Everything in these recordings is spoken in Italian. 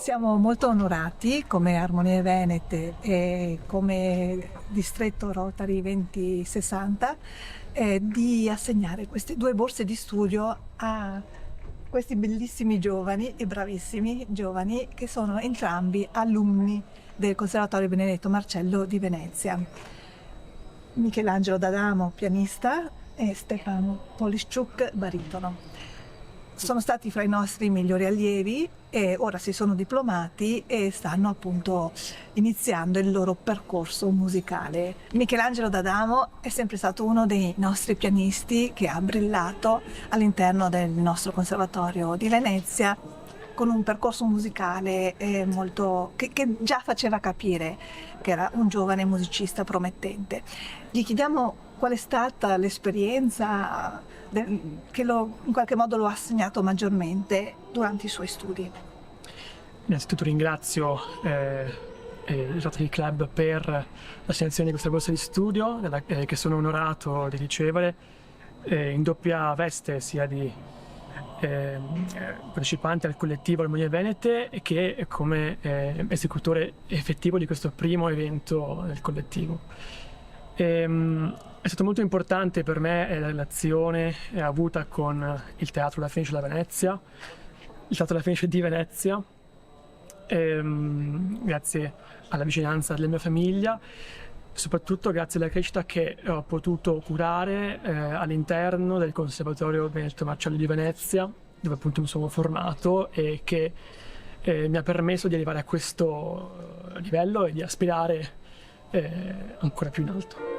Siamo molto onorati come Armonie Venete e come Distretto Rotary 2060 di assegnare queste 2 borse di studio a questi bellissimi giovani e bravissimi giovani che sono entrambi alunni del Conservatorio Benedetto Marcello di Venezia. Michelangelo D'Adamo, pianista, e Stefano Poliszczuk, baritono. Sono stati fra i nostri migliori allievi e ora si sono diplomati e stanno appunto iniziando il loro percorso musicale. Michelangelo D'Adamo è sempre stato uno dei nostri pianisti che ha brillato all'interno del nostro Conservatorio di Venezia con un percorso musicale che già faceva capire che era un giovane musicista promettente. Gli chiediamo qual è stata l'esperienza che in qualche modo lo ha segnato maggiormente durante i suoi studi. Innanzitutto ringrazio il Rotary Club per l'assegnazione di questa borsa di studio che sono onorato di ricevere in doppia veste, sia di partecipante al collettivo Armonie Venete che come esecutore effettivo di questo primo evento del collettivo. È stato molto importante per me la relazione avuta con il Teatro La Fenice da Venezia, il Teatro La Fenice di Venezia, grazie alla vicinanza della mia famiglia, soprattutto grazie alla crescita che ho potuto curare all'interno del Conservatorio Benedetto Marcello di Venezia, dove appunto mi sono formato e che mi ha permesso di arrivare a questo livello e di aspirare ancora più in alto.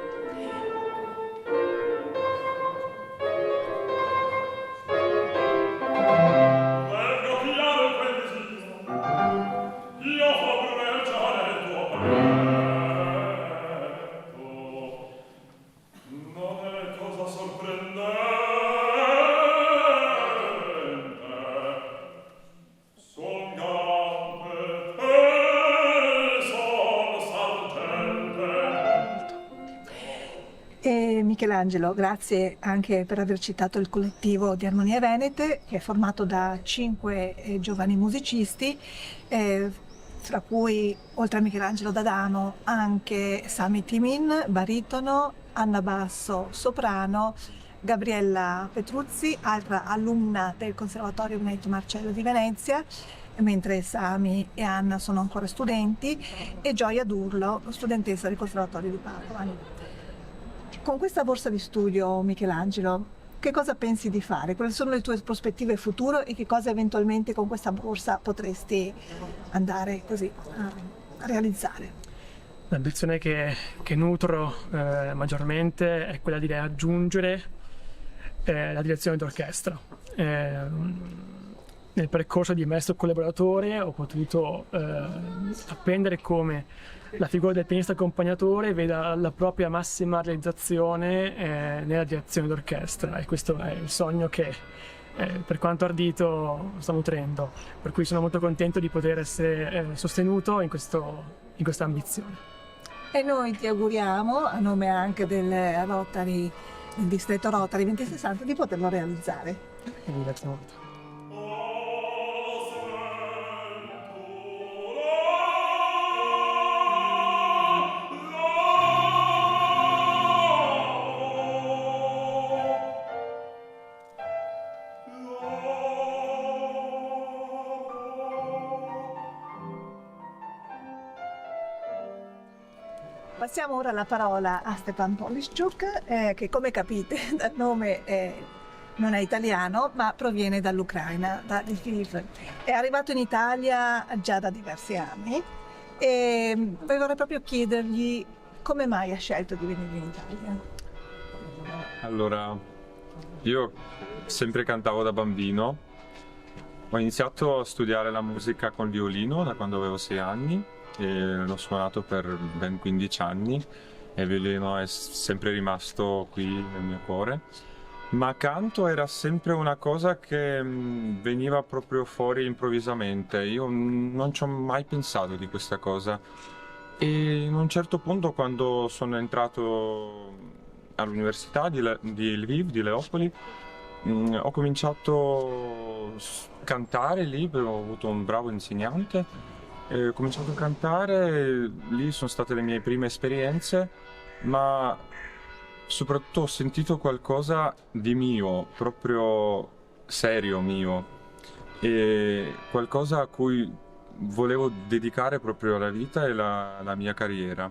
Michelangelo, grazie anche per aver citato il collettivo di Armonie Venete, che è formato da 5 giovani musicisti, tra cui, oltre a Michelangelo D'Adamo, anche Sami Timin, baritono, Anna Basso, soprano, Gabriella Petruzzi, altra alunna del Conservatorio Benedetto Marcello di Venezia, mentre Sami e Anna sono ancora studenti, e Gioia Durlo, studentessa del Conservatorio di Padova. Con questa borsa di studio, Michelangelo, che cosa pensi di fare? Quali sono le tue prospettive futuro e che cosa eventualmente con questa borsa potresti andare così a realizzare? L'ambizione che nutro maggiormente è quella di raggiungere la direzione d'orchestra. Nel percorso di maestro collaboratore ho potuto apprendere come la figura del pianista accompagnatore veda la propria massima realizzazione nella direzione d'orchestra, e questo è il sogno che per quanto ardito sto nutrendo, per cui sono molto contento di poter essere sostenuto in questa ambizione. E noi ti auguriamo, a nome anche del Rotary, del Distretto Rotary 2060, di poterlo realizzare. Grazie molto. Passiamo ora la parola a Stefan Poliszczuk, che come capite dal nome non è italiano, ma proviene dall'Ucraina, da Lviv. È arrivato in Italia già da diversi anni e vorrei proprio chiedergli come mai ha scelto di venire in Italia. Allora, io sempre cantavo da bambino. Ho iniziato a studiare la musica col violino da quando avevo 6 anni e l'ho suonato per ben 15 anni e il violino è sempre rimasto qui nel mio cuore. Ma canto era sempre una cosa che veniva proprio fuori improvvisamente. Io non ci ho mai pensato di questa cosa. E in un certo punto, quando sono entrato all'università di Lviv, di Leopoli, ho cominciato cantare lì, ho avuto un bravo insegnante, ho cominciato a cantare, lì sono state le mie prime esperienze, ma soprattutto ho sentito qualcosa di mio, proprio serio mio, e qualcosa a cui volevo dedicare proprio la vita e la mia carriera.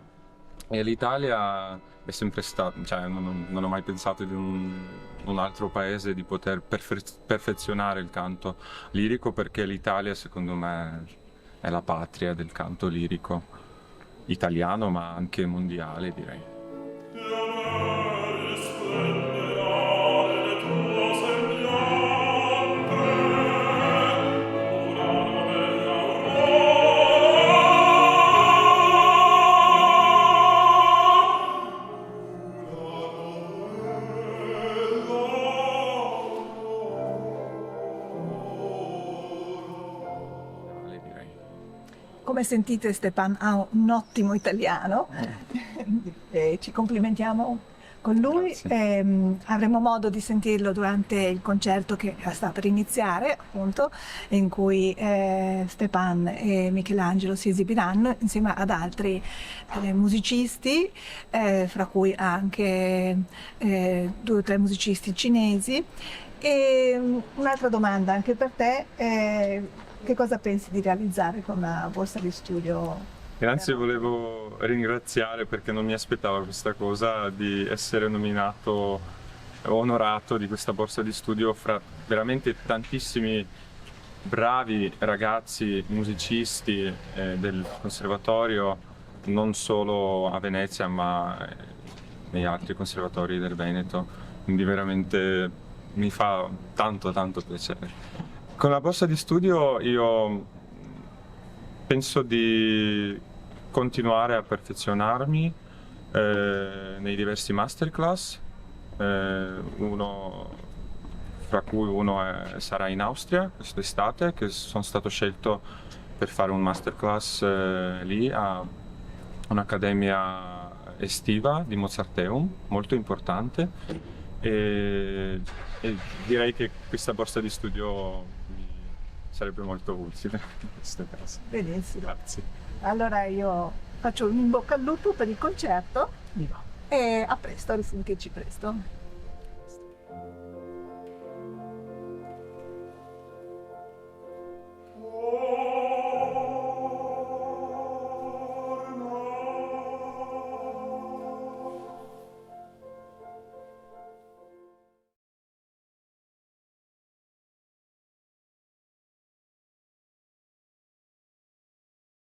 E l'Italia è sempre stata, cioè non ho mai pensato di un altro paese di poter perfezionare il canto lirico, perché l'Italia secondo me è la patria del canto lirico italiano, ma anche mondiale, direi. Come sentite, Stepan ha un ottimo italiano e ci complimentiamo con lui. Avremo modo di sentirlo durante il concerto che sta per iniziare, appunto, in cui Stepan e Michelangelo si esibiranno insieme ad altri musicisti, fra cui anche 2 o 3 musicisti cinesi. E un'altra domanda anche per te. Che cosa pensi di realizzare con la borsa di studio? Grazie, volevo ringraziare perché non mi aspettavo questa cosa di essere nominato, onorato di questa borsa di studio fra veramente tantissimi bravi ragazzi musicisti del conservatorio, non solo a Venezia ma negli altri conservatori del Veneto, quindi veramente mi fa tanto piacere. Con la borsa di studio io penso di continuare a perfezionarmi nei diversi masterclass, fra cui uno sarà in Austria quest'estate, che sono stato scelto per fare un masterclass lì a un'accademia estiva di Mozarteum, molto importante, e direi che questa borsa di studio sarebbe molto utile in questo caso. Benissimo. Grazie. Allora io faccio un in bocca al lupo per il concerto e a presto, a risentirci presto.